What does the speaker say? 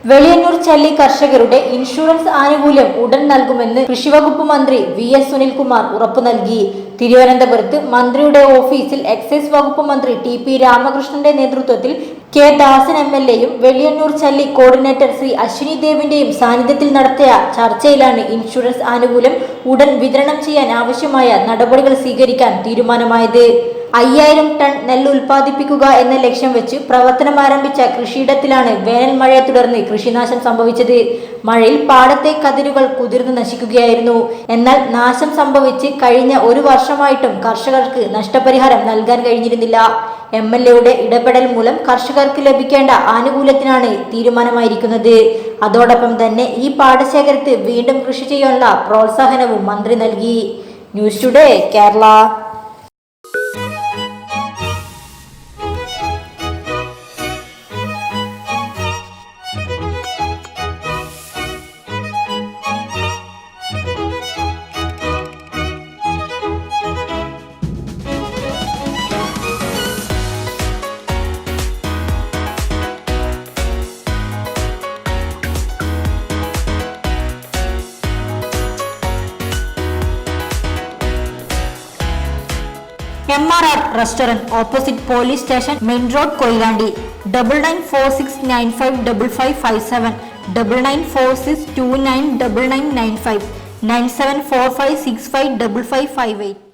വെളിയന്നൂർ ചല്ലി കർഷകരുടെ ഇൻഷുറൻസ് ആനുകൂല്യം ഉടൻ നൽകുമെന്ന് കൃഷിവകുപ്പ് മന്ത്രി VS സുനിൽകുമാർ ഉറപ്പു നൽകി. തിരുവനന്തപുരത്ത് മന്ത്രിയുടെ ഓഫീസിൽ എക്സൈസ് വകുപ്പ് മന്ത്രി TP രാമകൃഷ്ണന്റെ നേതൃത്വത്തിൽ K ദാസൻ MLAയും വെളിയന്നൂർ ചല്ലി കോർഡിനേറ്റർ ശ്രീ അശ്വിനി ദേവിന്റെയും സാന്നിധ്യത്തിൽ നടത്തിയ ചർച്ചയിലാണ് ഇൻഷുറൻസ് ആനുകൂല്യം ഉടൻ വിതരണം ചെയ്യാൻ ആവശ്യമായ നടപടികൾ സ്വീകരിക്കാൻ തീരുമാനമായത്. 5000 ടൺ നെല്ല് ഉൽപ്പാദിപ്പിക്കുക എന്ന ലക്ഷ്യം വെച്ച് പ്രവർത്തനം ആരംഭിച്ച കൃഷിയിടത്തിലാണ് വേനൽ മഴയെ തുടർന്ന് കൃഷിനാശം സംഭവിച്ചത്. മഴയിൽ പാടത്തെ കതിരുകൾ കുതിർന്നു നശിക്കുകയായിരുന്നു. എന്നാൽ നാശം സംഭവിച്ച് കഴിഞ്ഞ ഒരു വർഷമായിട്ടും കർഷകർക്ക് നഷ്ടപരിഹാരം നൽകാൻ കഴിഞ്ഞിരുന്നില്ല. MLAയുടെ ഇടപെടൽ മൂലം കർഷകർക്ക് ലഭിക്കേണ്ട ആനുകൂല്യത്തിനാണ് തീരുമാനമായിരിക്കുന്നത്. അതോടൊപ്പം തന്നെ ഈ പാടശേഖരത്ത് വീണ്ടും കൃഷി ചെയ്യാനുള്ള പ്രോത്സാഹനവും മന്ത്രി നൽകി. News today Kerala. MRR Restaurant opposite Police Station, Main Road, Koilandi. 9946955557, 9946299995, 9745655558.